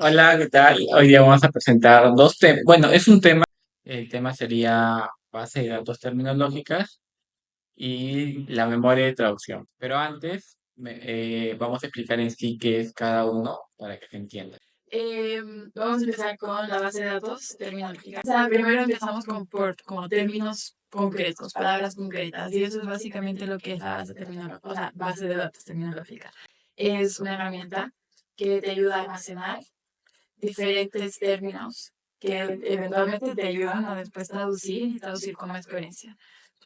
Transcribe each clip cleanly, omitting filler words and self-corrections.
Hola, ¿qué tal? Hoy día vamos a presentar dos temas. Bueno, es un tema. El tema sería base de datos terminológicas y la memoria de traducción. Pero antes vamos a explicar en sí qué es cada uno para que se entienda. Vamos a empezar con la base de datos terminológica. O sea, primero empezamos como términos concretos, palabras concretas, y eso es básicamente lo que es la base terminológica, o sea, base de datos terminológica. Es una herramienta que te ayuda a almacenar diferentes términos que eventualmente te ayudan a después traducir y traducir con más coherencia.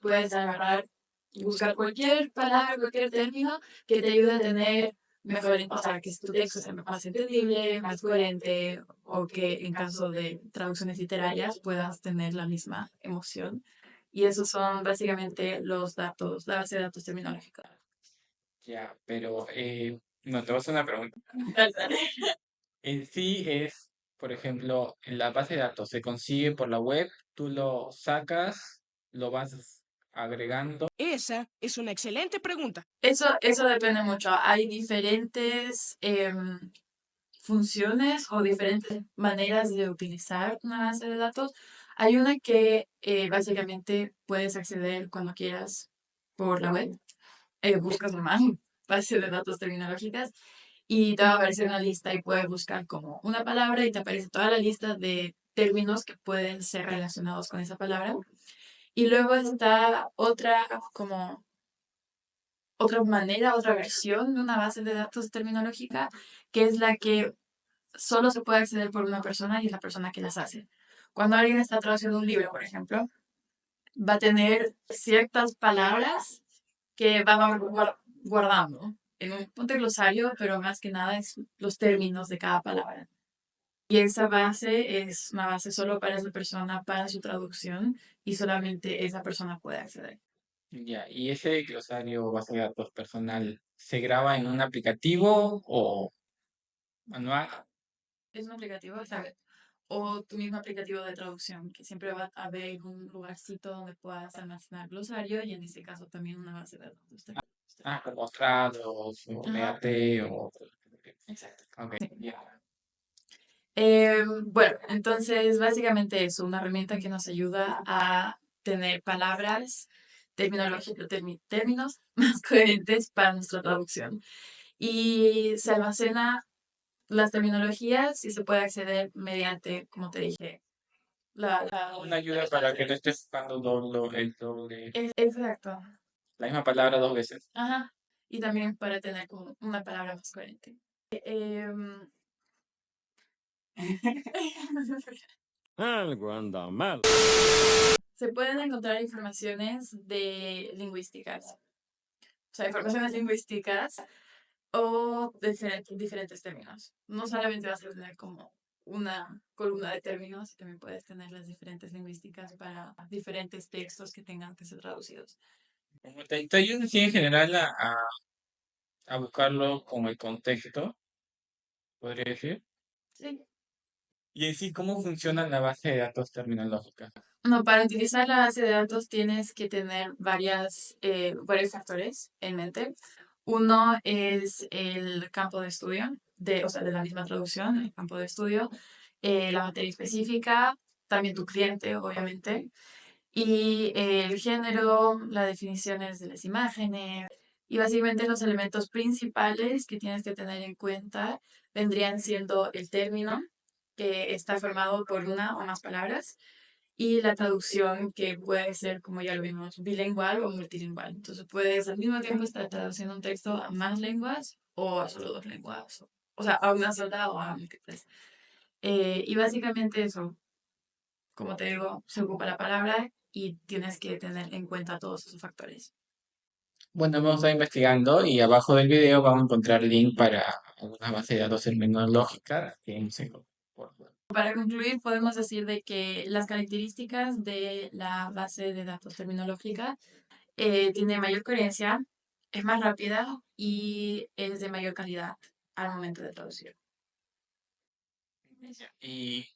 Puedes agarrar y buscar cualquier palabra, cualquier término que te ayude a tener mejor, o sea, que tu texto sea más entendible, más coherente, o que en caso de traducciones literarias puedas tener la misma emoción. Y esos son básicamente los datos, la base de datos terminológica. Ya, pero no, te voy a hacer una pregunta. En sí es, por ejemplo, en la base de datos se consigue por la web, tú lo sacas, lo vas agregando. Esa es una excelente pregunta. Eso depende mucho. Hay diferentes funciones o diferentes maneras de utilizar una base de datos. Hay una que básicamente puedes acceder cuando quieras por la web. Buscas nomás base de datos terminológicas y te va a aparecer una lista y puedes buscar como una palabra y te aparece toda la lista de términos que pueden ser relacionados con esa palabra. Y luego está como otra manera, otra versión de una base de datos terminológica, que es la que solo se puede acceder por una persona y es la persona que las hace. Cuando alguien está traduciendo un libro, por ejemplo, va a tener ciertas palabras que va guardando en un punto glosario, pero más que nada es los términos de cada palabra. Y esa base es una base solo para esa persona, para su traducción, y solamente esa persona puede acceder. Ya, y ese glosario base de datos personal se graba en un aplicativo o manual. Es un aplicativo, ¿sabes? O tu mismo aplicativo de traducción, que siempre va a haber un lugarcito donde puedas almacenar glosario y en este caso también una base de datos. Ah, como Trados o Ajá, BAT o... exacto. Ok, Sí. ya. Bueno, entonces básicamente es una herramienta que nos ayuda a tener palabras, términos más coherentes para nuestra traducción. Y se almacena las terminologías y se puede acceder mediante, como te dije, Una ayuda para que no estés buscando Exacto. la misma palabra dos veces. Ajá. Y también para tener como una palabra más coherente. Em, Algo anda mal. Se pueden encontrar informaciones de lingüísticas, o sea, informaciones lingüísticas o de diferentes términos. No solamente vas a tener como una columna de términos, también puedes tener las diferentes lingüísticas para diferentes textos que tengan que ser traducidos. Como te ayuda así en general a buscarlo con el contexto, podría decir. Sí. Y en sí, ¿cómo funciona la base de datos terminológica? No, para utilizar la base de datos tienes que tener varios factores en mente. Uno es el campo de estudio, o sea, de la misma traducción, el campo de estudio, la materia específica, también tu cliente, obviamente, y el género, las definiciones de las imágenes, y básicamente los elementos principales que tienes que tener en cuenta vendrían siendo el término, que está formado por una o más palabras, y la traducción que puede ser, como ya lo vimos, bilingual o multilingüe. Entonces puedes al mismo tiempo estar traduciendo un texto a más lenguas o a solo dos lenguas, o sea, a una sola o a múltiples. Y básicamente eso, como te digo, se ocupa la palabra y tienes que tener en cuenta todos esos factores. Bueno, vamos a estar investigando y abajo del video vamos a encontrar el link para una base de datos terminológica que hemos encontrado. Para concluir, podemos decir de que las características de la base de datos terminológica tiene mayor coherencia, es más rápida y es de mayor calidad al momento de traducir. ¿Y,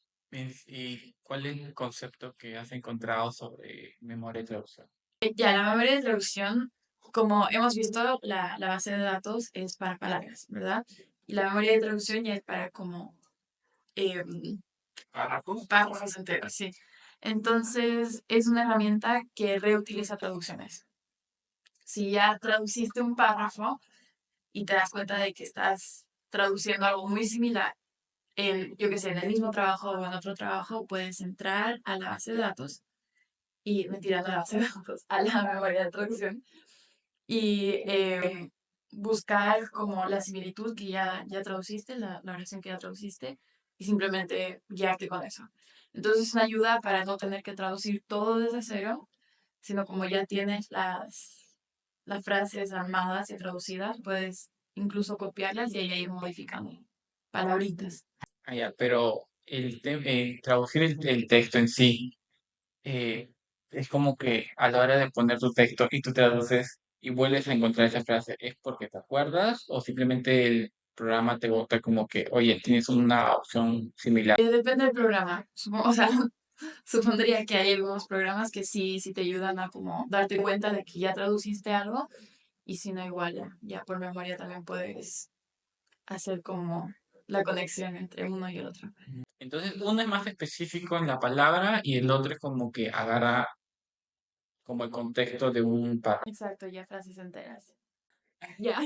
y cuál es el concepto que has encontrado sobre memoria y traducción? Ya, la memoria de traducción, como hemos visto, la base de datos es para palabras, ¿verdad? Y la memoria de traducción ya es para como párrafos enteros, sí. Entonces, es una herramienta que reutiliza traducciones. Si ya traduciste un párrafo y te das cuenta de que estás traduciendo algo muy similar, yo que sé, en el mismo trabajo o en otro trabajo, puedes entrar a la base de datos mentira, no a la base de datos, a la memoria de traducción y buscar como la similitud que ya traduciste, la oración que ya traduciste, y simplemente guiarte con eso. Entonces es una ayuda para no tener que traducir todo desde cero, sino como ya tienes las frases armadas y traducidas, puedes incluso copiarlas y ahí ir modificando palabritas. Ya, pero traducir el texto en sí, eh, es como que a la hora de poner tu texto y tú traduces y vuelves a encontrar esa frase, ¿es porque te acuerdas o simplemente el programa te bota como que, oye, tienes una opción similar? Depende del programa. O sea, supondría que hay algunos programas que sí te ayudan a como darte cuenta de que ya traduciste algo y si no igual ya por memoria también puedes hacer como la conexión entre uno y el otro. Entonces, uno es más específico en la palabra y el otro es como que agarra como el contexto de un párrafo. Exacto, ya frases enteras. Ya.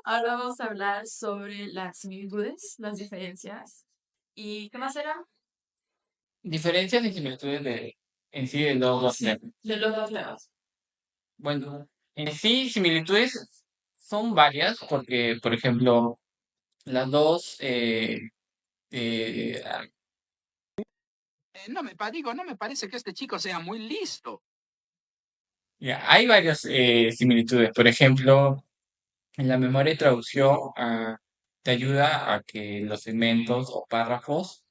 Ahora vamos a hablar sobre las similitudes, las diferencias. ¿Y qué más era? Diferencias y similitudes en sí de los dos temas. De los dos lados. Bueno, en sí similitudes son varias porque, por ejemplo, las dos, eh, ah, No me parece que este chico sea muy listo. ya, hay varias similitudes. Por ejemplo, en la memoria de traducción te ayuda a que los segmentos o párrafos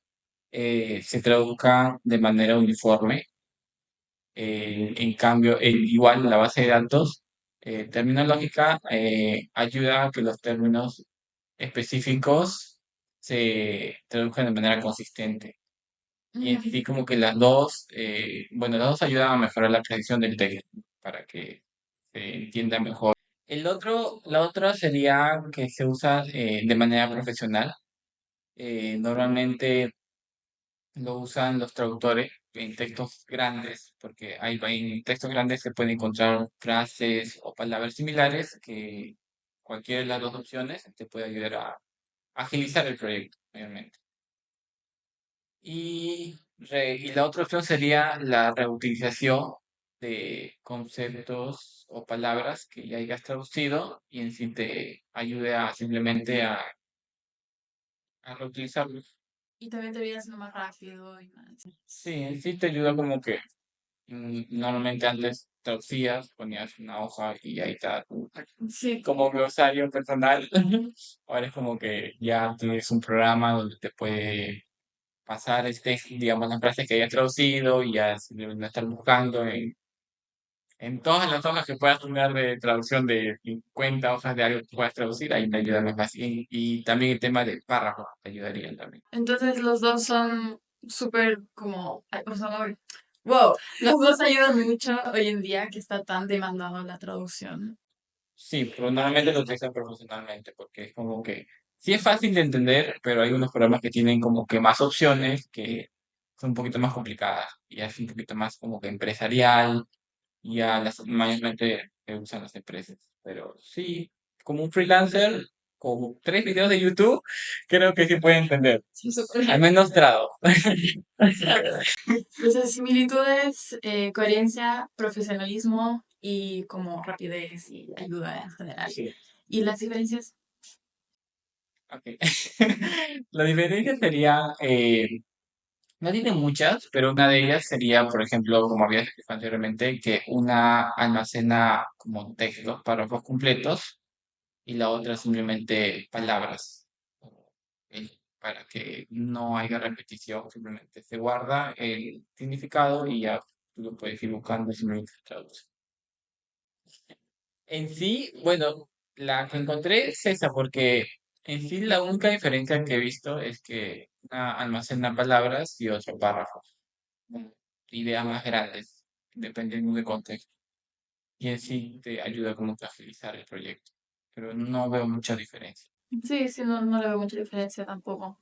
se traduzcan de manera uniforme. En cambio, igual la base de datos terminológica ayuda a que los términos específicos se traduzcan de manera consistente. Y así como que las dos, bueno, las dos ayudan a mejorar la precisión del texto para que se entienda mejor. La otra sería que se usa de manera profesional. Normalmente lo usan los traductores en textos grandes, porque en textos grandes se pueden encontrar frases o palabras similares que cualquiera de las dos opciones te puede ayudar a agilizar el proyecto, obviamente. Y la otra opción sería la reutilización de conceptos o palabras que ya hayas traducido y en sí te ayude a simplemente a reutilizarlos. Y también te viene haciendo más rápido y más. Sí, en sí te ayuda como que normalmente antes traducías, ponías una hoja y ahí está sí, como glosario personal. Ahora es como que ya tienes un programa donde te puede pasar digamos, las frases que hayas traducido y ya simplemente no estar buscando en todas las hojas que puedas tener de traducción de 50 hojas de algo que puedas traducir, ahí te ayuda más fácil. Y también el tema de párrafos te ayudaría también. Entonces los dos son súper como, o sea, wow, los dos ayudan mucho hoy en día que está tan demandado la traducción. Sí, pero normalmente lo utilizan profesionalmente porque es como que sí es fácil de entender, pero hay unos programas que tienen como que más opciones que son un poquito más complicadas y es un poquito más como que empresarial y ya mayormente que usan las empresas. Pero sí, como un freelancer, con 3 videos de YouTube, creo que sí puede entender. Sí, súper. Al menos grado. Entonces, similitudes, coherencia, profesionalismo y como rapidez y ayuda en general. Sí, ¿Y las diferencias? ok. La diferencia sería, no tiene muchas, pero una de ellas sería, por ejemplo, como había explicado anteriormente, que una almacena como textos, párrafos completos, y la otra simplemente palabras, para que no haya repetición, simplemente se guarda el significado y ya tú lo puedes ir buscando y simplemente se traduce. En sí, bueno, la que encontré es esa, porque en sí la única diferencia que he visto es que una almacena palabras y otra párrafos, como ideas más grandes, dependiendo del contexto. Y en sí te ayuda como que a agilizar el proyecto, pero no veo mucha diferencia. Sí, sí, no le veo mucha diferencia tampoco.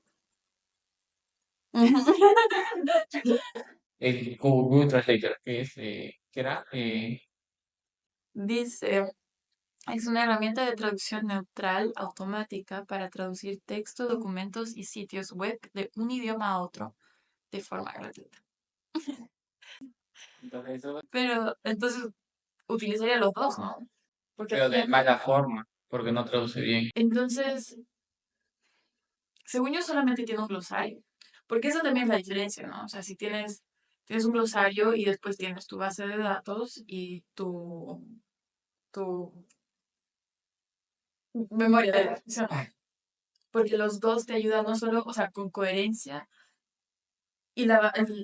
El Google Translator, que es, ¿qué era? Dice, es una herramienta de traducción neutral automática para traducir texto, documentos y sitios web de un idioma a otro de forma gratuita. Entonces eso, Pero entonces utilizaría los dos, ¿no? Porque pero al de final- mala forma, porque no traduce bien. entonces, según yo, solamente tiene un glosario. Porque esa también es la diferencia, ¿no? O sea, si tienes un glosario y después tienes tu base de datos y tu memoria de traducción. Porque los dos te ayudan no solo, o sea, con coherencia. Y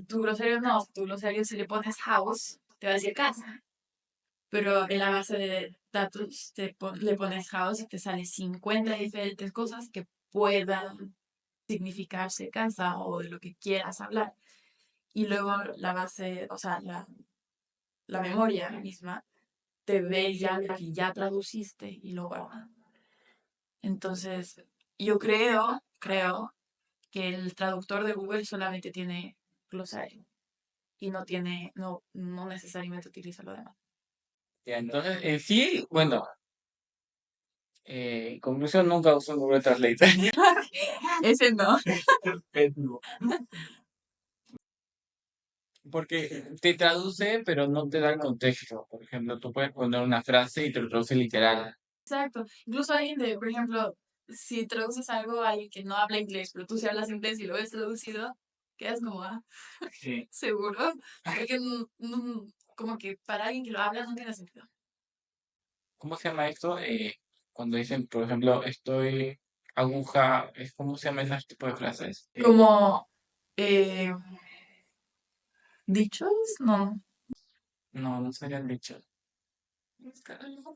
tu glosario no, tu glosario si le pones house, te va a decir casa. Pero en la base de datos le pones house y te sale 50 diferentes cosas que puedan significarse casa o de lo que quieras hablar. Y luego la base, o sea, la memoria misma, te ve ya lo que ya traduciste y lo guarda. Entonces, yo creo que el traductor de Google solamente tiene glosario y no necesariamente utiliza lo demás. Ya, entonces, en sí, bueno, conclusión, nunca uso un Google Translator. Ese no. Porque te traduce, pero no te da el contexto. Por ejemplo, tú puedes poner una frase y te lo traduce literal. Exacto. Incluso alguien de, por ejemplo, si traduces algo a alguien que no habla inglés, pero tú sí hablas inglés y lo ves traducido, quedas como, Sí. seguro. Porque como que para alguien que lo habla no tiene sentido. ¿Cómo se llama esto? Cuando dicen, por ejemplo, estoy aguja, ¿cómo se llama ese tipo de frases? Como, eh, dichos, no. No, no serían dichos.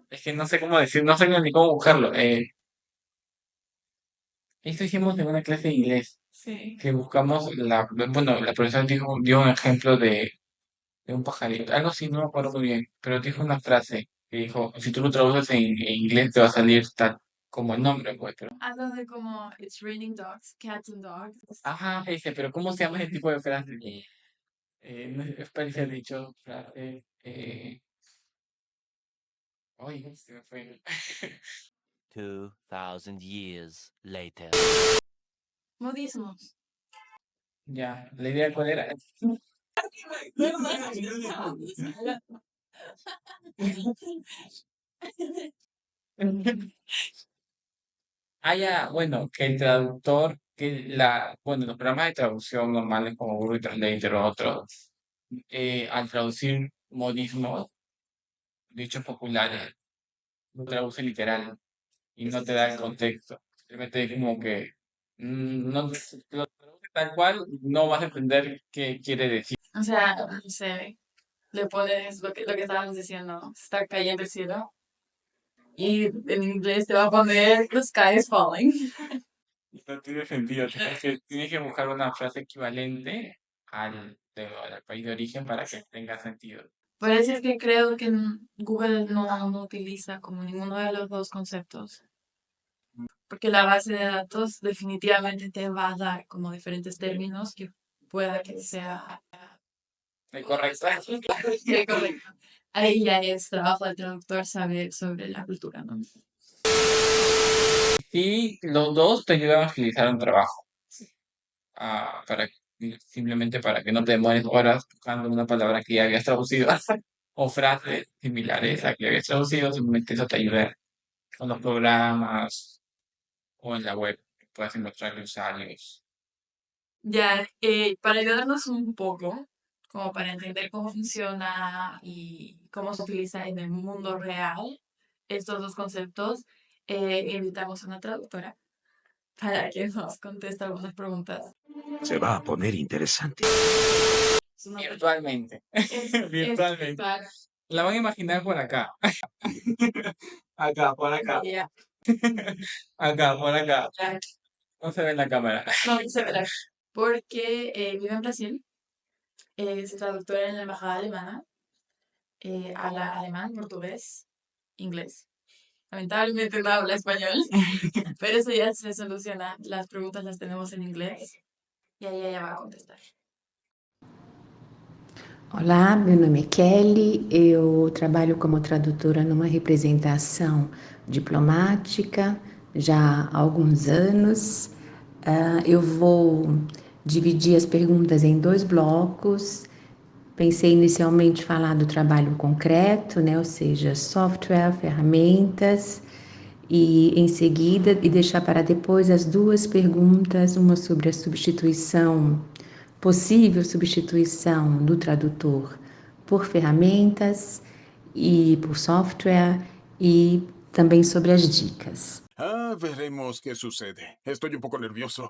Es que no sé cómo decir, no sé ni cómo buscarlo. Esto hicimos en una clase de inglés, Sí. que buscamos bueno, la profesora dio un ejemplo de un pajarito, algo así, no me acuerdo muy bien, pero dijo una frase que dijo, si tú lo traduces en inglés te va a salir tal como el nombre, pues, pero, Algo de como, it's raining dogs, cats and dogs. ajá, ese, pero ¿cómo se llama ese tipo de frase? No es parecido al dicho, frase, ay, se me fue. 2,000 years later. Modismos. Ya, la idea cuál era. Ah, ya, bueno, que el traductor, bueno, los programas de traducción normales como Google Translator o otros, al traducir modismos, dichos populares, lo traduce literal y no te da el contexto. Simplemente es como que no lo traduce tal cual, no vas a entender qué quiere decir. O sea, no sé, le pones lo que estábamos diciendo, se está cayendo el cielo. Y en inglés te va a poner The sky is falling. No tiene sentido. Tienes que buscar una frase equivalente al país de origen para que tenga sentido. Por eso es que creo que Google no utiliza como ninguno de los dos conceptos. Porque la base de datos definitivamente te va a dar como diferentes términos que pueda que sea Correcto. correcto. Ahí ya es trabajo del traductor saber sobre la cultura, ¿no? Y los dos te ayudan a agilizar un trabajo. Simplemente para que no te demores horas buscando una palabra que ya habías traducido o frases similares a que habías traducido, simplemente eso te ayuda con los programas o en la web, que puedas encontrar usuarios. Ya, para ayudarnos un poco, como para entender cómo funciona y cómo se utiliza en el mundo real estos dos conceptos, invitamos a una traductora para que nos conteste algunas preguntas. Se va a poner interesante. Virtualmente. Virtualmente. La van a imaginar por acá. Acá, por acá. Ya, Acá, por acá. No se ve en la cámara. no, se verá. Porque vive en Brasil, es traductora en la embajada alemana, habla alemán, portugués, inglés. Lamentablemente no habla español, pero eso ya se soluciona. Las preguntas las tenemos en inglés E aí ela vai contestar. Olá, meu nome é Kelly, eu trabalho como tradutora numa representação diplomática já há alguns anos. Eu vou dividir as perguntas em 2 blocos. Pensei inicialmente falar do trabalho concreto, né, ou seja, software, ferramentas, e em seguida deixar para depois as 2 perguntas, uma sobre a possível substituição do tradutor por ferramentas e por software e também sobre as dicas. Veremos qué sucede. Estoy un poco nervioso.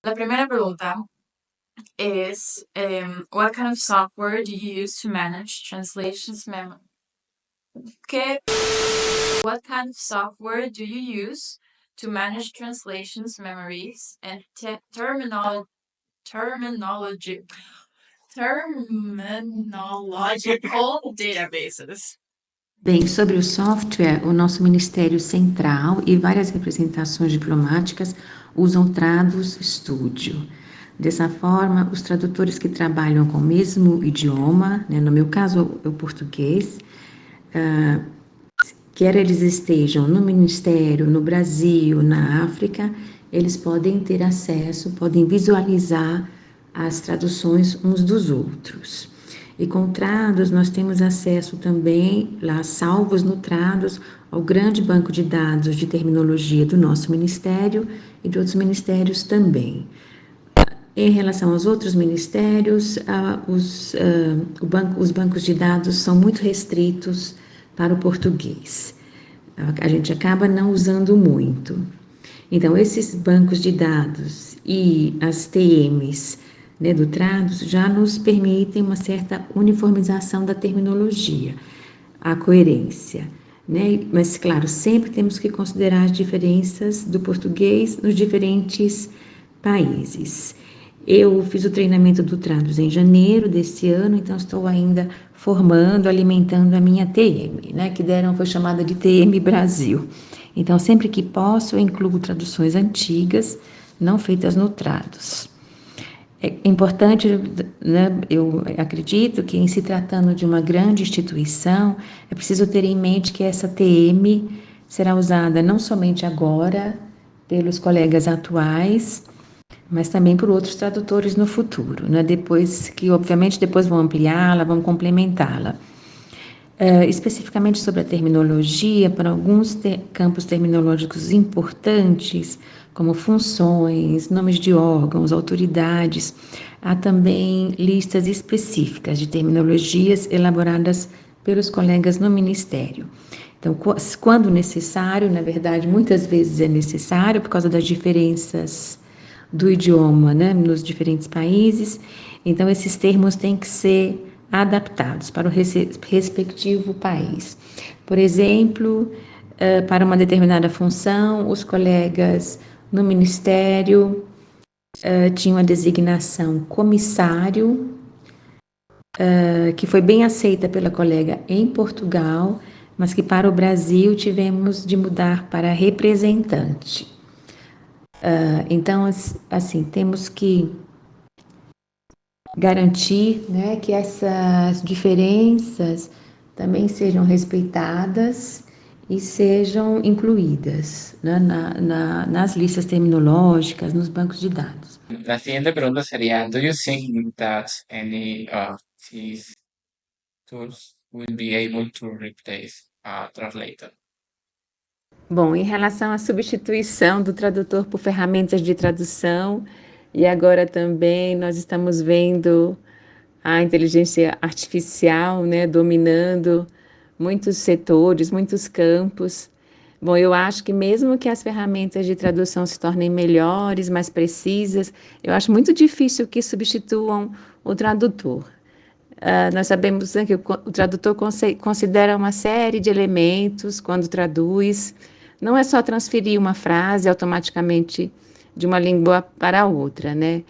La primera pregunta is, what kind of software do you use to manage translations What kind of software do you use to manage translations memories and terminological databases? Bem, sobre o software, o nosso Ministério Central e várias representações diplomáticas usam Tradus Studio. Dessa forma, os tradutores que trabalham com o mesmo idioma, né, no meu caso, o português, quer eles estejam no Ministério, no Brasil, na África, eles podem ter acesso, podem visualizar as traduções uns dos outros. E com Tradus, nós temos acesso também, lá salvos no Tradus, ao grande banco de dados de terminologia do nosso ministério e de outros ministérios também. Em relação aos outros ministérios, os bancos de dados são muito restritos para o português. A gente acaba não usando muito. Então, esses bancos de dados e as TMs, né, do Tradus já nos permitem uma certa uniformização da terminologia, a coerência, né? Mas, claro, sempre temos que considerar as diferenças do português nos diferentes países. Eu fiz o treinamento do Tradus em janeiro desse ano, então estou ainda formando, alimentando a minha TM, né, que foi chamada de TM Brasil. Então, sempre que posso, eu incluo traduções antigas, não feitas no Tradus. É importante, né, eu acredito que em se tratando de uma grande instituição, é preciso ter em mente que essa TM será usada não somente agora pelos colegas atuais, mas também por outros tradutores no futuro, né? Obviamente depois vão ampliá-la, vão complementá-la. Especificamente sobre a terminologia, para alguns campos terminológicos importantes, como funções, nomes de órgãos, autoridades, há também listas específicas de terminologias elaboradas pelos colegas no Ministério. Então, quando necessário, na verdade, muitas vezes é necessário, por causa das diferenças do idioma, né, nos diferentes países, então esses termos têm que ser adaptados para o respectivo país. Por exemplo, para uma determinada função, os colegas no Ministério tinham a designação comissário, que foi bem aceita pela colega em Portugal, mas que para o Brasil tivemos de mudar para representante. Então, assim, temos que garantir, né, que essas diferenças também sejam respeitadas e sejam incluídas, né, nas listas terminológicas, nos bancos de dados. La siguiente pregunta sería, do you think that any of these tools will be able to replace a translator? Bom, em relação à substituição do tradutor por ferramentas de tradução, e agora também nós estamos vendo a inteligência artificial, né, dominando muitos setores, muitos campos. Bom, eu acho que mesmo que as ferramentas de tradução se tornem melhores, mais precisas, eu acho muito difícil que substituam o tradutor. Nós sabemos, né, que o tradutor considera uma série de elementos quando traduz. Não é só transferir uma frase automaticamente de uma língua para outra, né?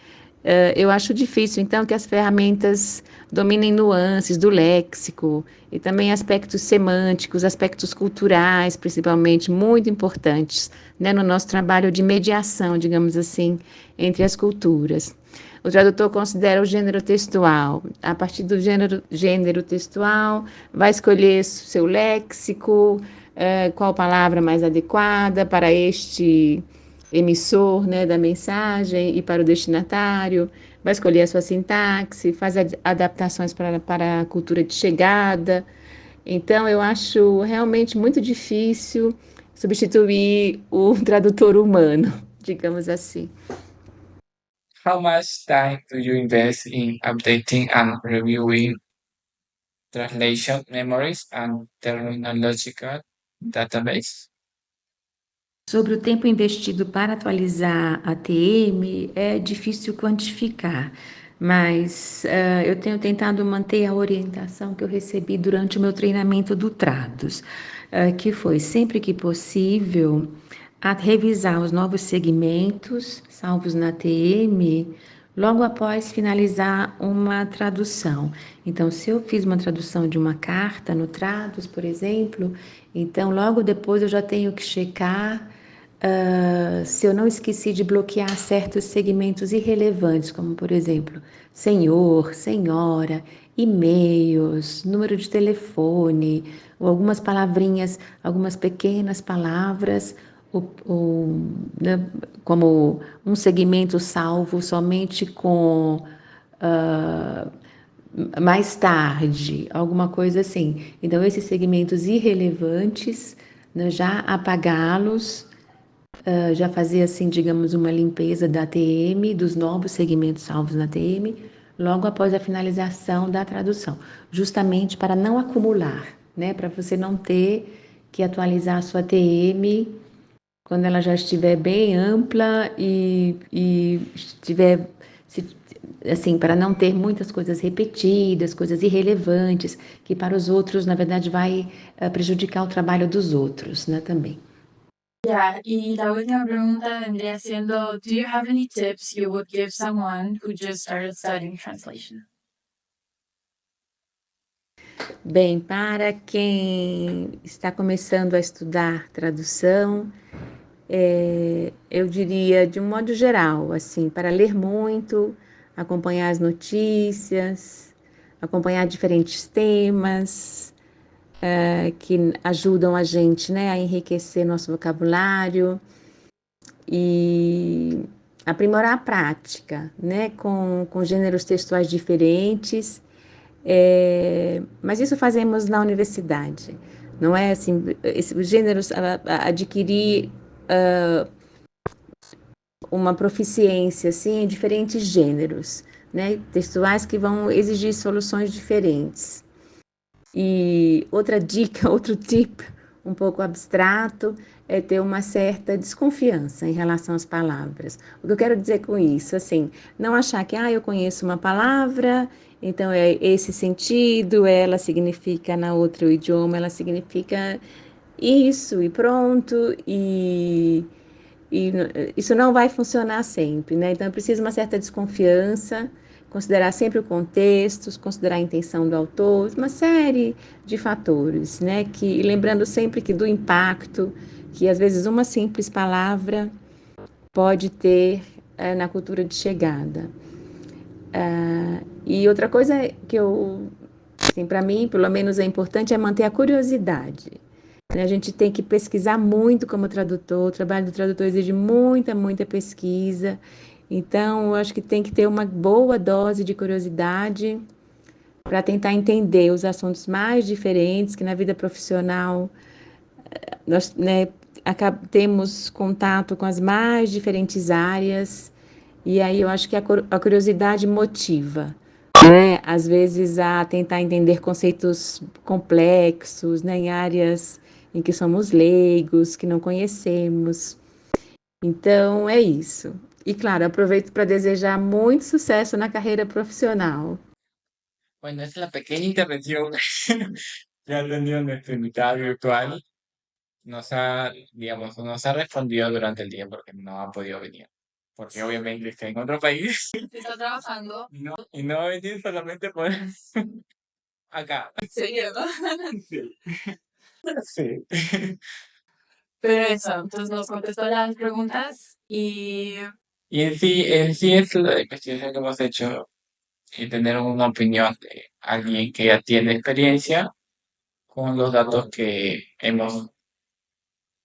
Eu acho difícil, então, que as ferramentas dominem nuances do léxico e também aspectos semânticos, aspectos culturais, principalmente, muito importantes, né, no nosso trabalho de mediação, digamos assim, entre as culturas. O tradutor considera o gênero textual. A partir do gênero textual, vai escolher seu léxico, qual palavra mais adequada para este emissor, né, da mensagem e para o destinatário, vai escolher a sua sintaxe, faz adaptações para a cultura de chegada. Então, eu acho realmente muito difícil substituir o tradutor humano, digamos assim. How much time do you invest in updating and reviewing translation memories and terminological database? Sobre o tempo investido para atualizar a TM, é difícil quantificar, mas eu tenho tentado manter a orientação que eu recebi durante o meu treinamento do Trados, que foi sempre que possível a revisar os novos segmentos salvos na TM logo após finalizar uma tradução. Então, se eu fiz uma tradução de uma carta no Trados, por exemplo, então logo depois eu já tenho que checar se eu não esqueci de bloquear certos segmentos irrelevantes, como por exemplo, senhor, senhora, e-mails, número de telefone, ou algumas palavrinhas, algumas pequenas palavras, né, como um segmento salvo somente com mais tarde, alguma coisa assim. Então, esses segmentos irrelevantes, né, já apagá-los, já fazer assim, digamos, uma limpeza da TM, dos novos segmentos salvos na TM, logo após a finalização da tradução, justamente para não acumular, né? Para você não ter que atualizar a sua TM quando ela já estiver bem ampla e estiver, assim, para não ter muitas coisas repetidas, coisas irrelevantes, que para os outros, na verdade, vai prejudicar o trabalho dos outros, né, também. Ya, y la última pregunta vendría siendo, do you have any tips you would give someone who just started studying translation? Bem, para quem está começando a estudar tradução, eu diria, de um modo geral, assim, para ler muito, acompanhar as notícias, acompanhar diferentes temas, que ajudam a gente, né, a enriquecer nosso vocabulário e aprimorar a prática, né, com gêneros textuais diferentes. Mas isso fazemos na universidade, não é assim, os gêneros, adquirir uma proficiência assim, em diferentes gêneros, né, textuais que vão exigir soluções diferentes. E outra dica, outro tip um pouco abstrato, é ter uma certa desconfiança em relação às palavras. O que eu quero dizer com isso, assim, não achar que, eu conheço uma palavra, então é esse sentido, ela significa na outro idioma, ela significa isso e pronto, e isso não vai funcionar sempre, né? Então é preciso uma certa desconfiança, considerar sempre o contexto, considerar a intenção do autor, uma série de fatores, né? Que lembrando sempre que do impacto que às vezes uma simples palavra pode ter na cultura de chegada. E outra coisa que eu, assim, para mim, pelo menos é importante é manter a curiosidade. A gente tem que pesquisar muito como tradutor, o trabalho do tradutor exige muita, muita pesquisa. Então, eu acho que tem que ter uma boa dose de curiosidade para tentar entender os assuntos mais diferentes, que na vida profissional nós, né, temos contato com as mais diferentes áreas, e aí eu acho que a curiosidade motiva, né? Às vezes a tentar entender conceitos complexos, né, em áreas em que somos leigos, que não conhecemos. Então é isso. E claro, aproveito para desejar muito sucesso na carreira profissional. Bueno, es la pequeña intervención que ha tenido nuestro invitado virtual. Nos ha, digamos, nos ha respondido durante el día porque no ha podido venir. porque obviamente está en otro país, Está trabajando. y no va a venir solamente por acá. En serio, ¿no? Sí. Sí. Pero eso, entonces nos contestó las preguntas y Y en sí es la investigación que hemos hecho y tener una opinión de alguien que ya tiene experiencia con los datos que hemos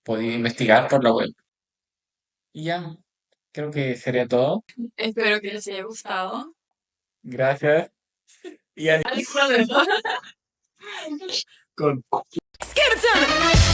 podido investigar por la web. Y ya, creo que sería todo. espero que les haya gustado. Gracias. Y adiós. Adiós. Con Skip it to me.